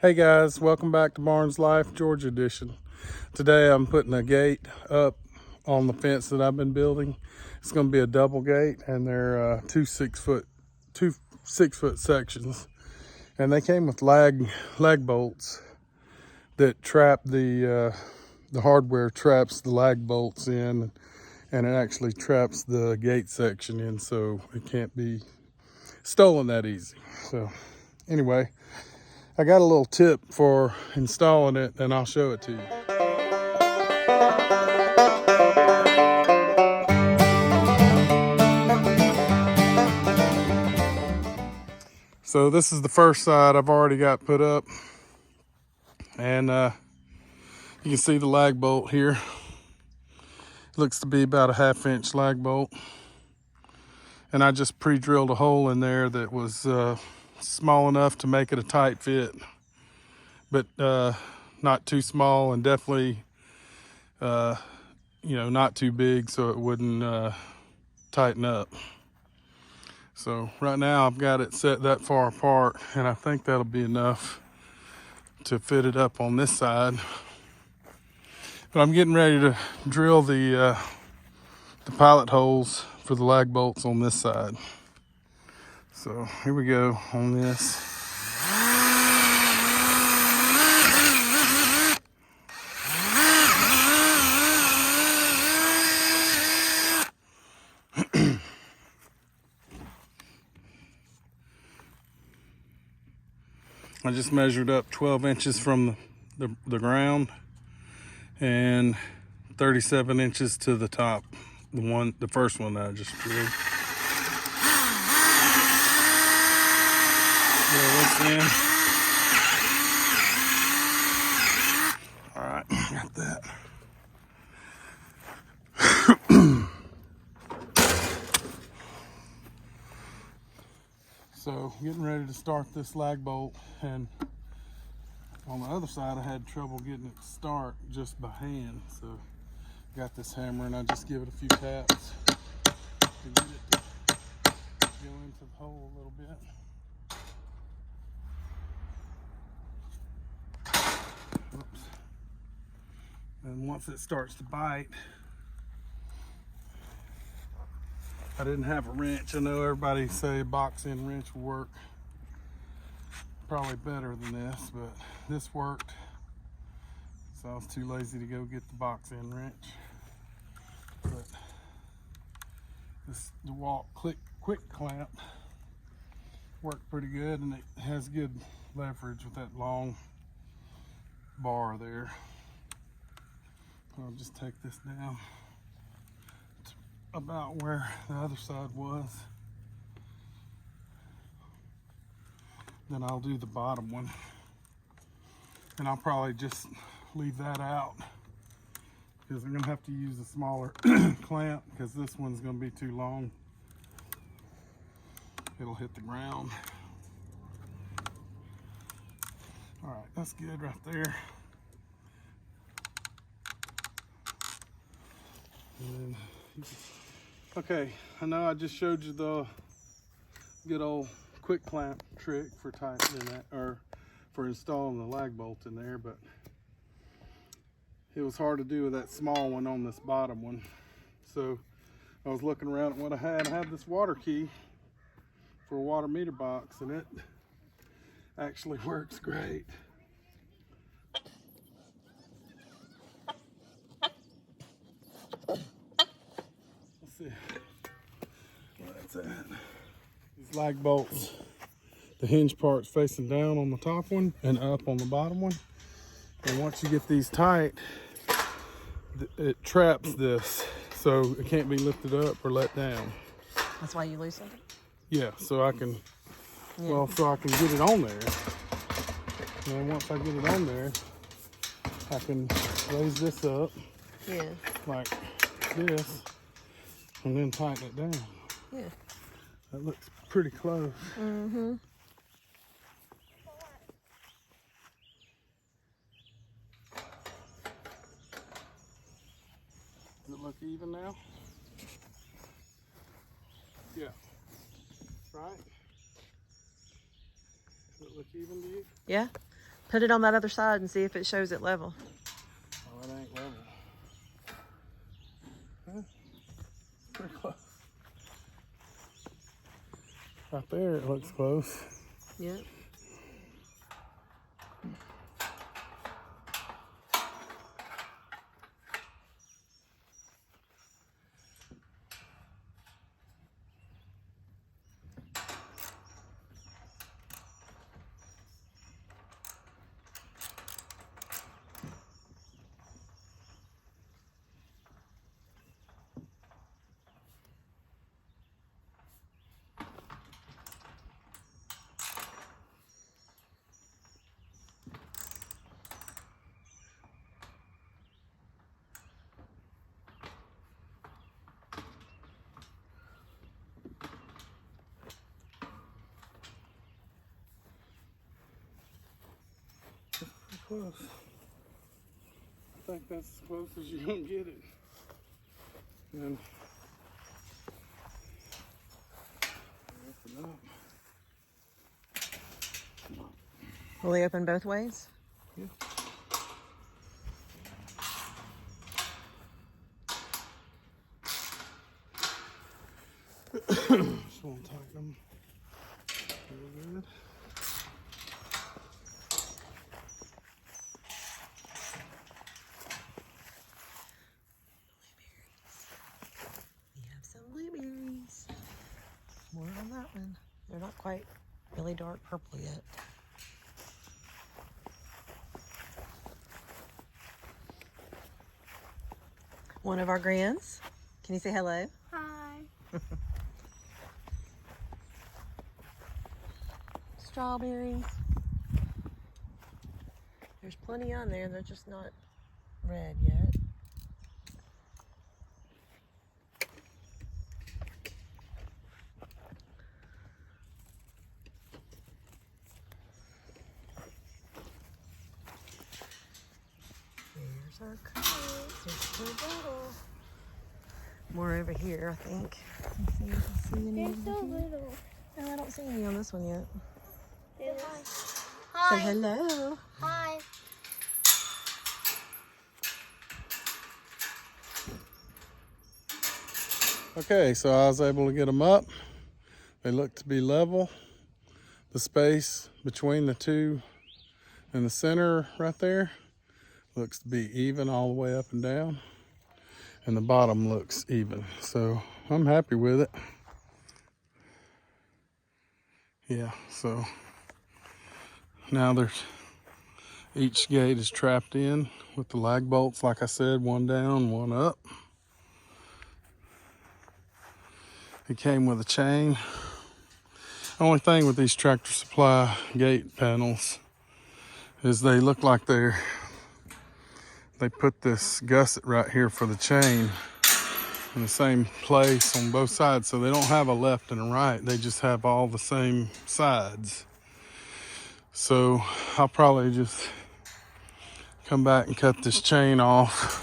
Hey guys, welcome back to Barnes Life, Georgia edition. Today I'm putting a gate up on the fence that I've been building. It's going to be a double gate, and they're two 6 foot sections, and they came with lag bolts that trap the hardware traps the lag bolts in, and it actually traps the gate section in, so it can't be stolen that easy. So anyway, I got a little tip for installing it, and I'll show it to you. So this is the first side I've already got put up, and you can see the lag bolt here. Looks to be about a 1/2 inch lag bolt, and I just pre-drilled a hole in there that was small enough to make it a tight fit, but not too small, and definitely not too big so it wouldn't tighten up. So right now I've got it set that far apart, and I think that'll be enough to fit it up on this side. But I'm getting ready to drill the pilot holes for the lag bolts on this side. So here we go on this. I just measured up 12 inches from the ground and 37 inches to the top, the first one that I just drilled. All right, got that. So getting ready to start this lag bolt, and on the other side I had trouble getting it to start just by hand. So got this hammer, and I just give it a few taps to get it to go into the hole a little bit. Oops. And once it starts to bite, I didn't have a wrench. I know everybody say a box end wrench will work probably better than this, but this worked, so I was too lazy to go get the box end wrench. But this DeWalt quick clamp worked pretty good, and it has good leverage with that long bar there. I'll just take this down to about where the other side was. Then I'll do the bottom one, and I'll probably just leave that out because I'm gonna have to use a smaller clamp because this one's gonna be too long. It'll hit the ground. All right, that's good right there. And then, okay, I know I just showed you the good old quick clamp trick for tightening that, or for installing the lag bolt in there, but it was hard to do with that small one on this bottom one. So I was looking around at what I had. I had this water key for a water meter box, and it actually works great. Let's see where that's at. These lag bolts, the hinge part's facing down on the top one and up on the bottom one. And once you get these tight, it traps this, so it can't be lifted up or let down. That's why you loosened it? Yeah, so I can, so I can get it on there. And then once I get it on there, I can raise this up, like this, and then tighten it down. Yeah. That looks pretty close. Mm-hmm. Does it look even now? Yeah. Right? Does it look even to you? Yeah. Put it on that other side and see if it shows it level. Oh, it ain't level. Huh? Pretty close. Right there, it looks close. Yep. Close. I think that's as close as you're gonna get it. And open up. Will they open both ways? Yeah. Just want to tighten them real good. We have some blueberries. More on that one. They're not quite really dark purple yet. One of our grands. Can you say hello? Hi. Strawberries. There's plenty on there. They're just not red yet. Here's our carrots. There's the bottle. More over here, I think. Let's see if I see any They're over so here. little. No, I don't see any on this one yet. Say Hi. hello. Hi. Okay, so I was able to get them up. They look to be level. The space between the two in the center right there looks to be even all the way up and down. And the bottom looks even. So I'm happy with it. Yeah, so now there's each gate is trapped in with the lag bolts, like I said, one down, one up. It came with a chain. Only thing with these Tractor Supply gate panels is they look like they put this gusset right here for the chain in the same place on both sides, so they don't have a left and a right. They just have all the same sides. So I'll probably just come back and cut this chain off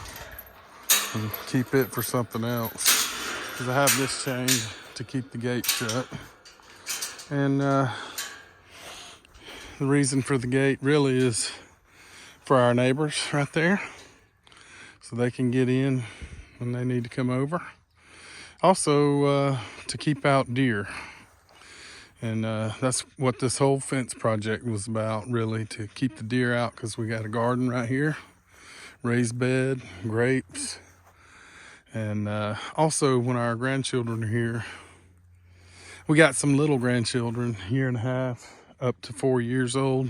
and keep it for something else, because I have this chain to keep the gate shut. And the reason for the gate really is for our neighbors right there, so they can get in when they need to come over. Also to keep out deer. And that's what this whole fence project was about, really, to keep the deer out, because we got a garden right here, raised bed, grapes. And also when our grandchildren are here, we got some little grandchildren, 1.5 years up to 4 years old.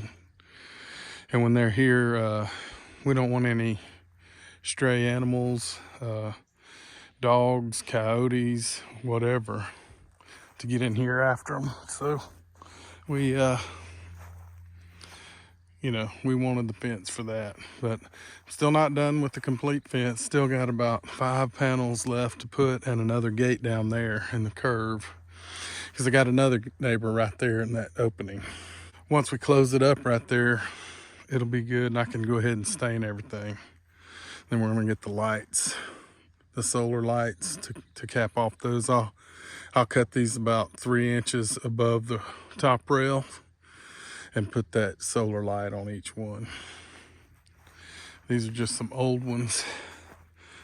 And when they're here, we don't want any stray animals, dogs, coyotes, whatever, to get in here after them. So we, we wanted the fence for that. But still not done with the complete fence. Still got about 5 panels left to put and another gate down there in the curve, because I got another neighbor right there in that opening. Once we close it up right there, it'll be good, and I can go ahead and stain everything. Then we're gonna get the lights, the solar lights, to cap off those. I'll cut these about 3 inches above the top rail, and put that solar light on each one. These are just some old ones.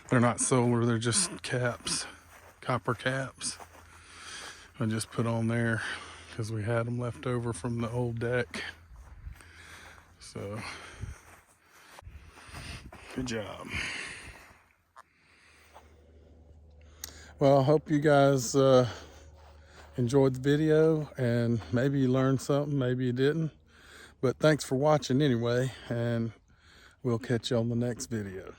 They're not solar, they're just caps, copper caps. I just put on there because we had them left over from the old deck. So, good job. Well, I hope you guys enjoyed the video, and maybe you learned something, maybe you didn't. But thanks for watching anyway, and we'll catch you on the next video.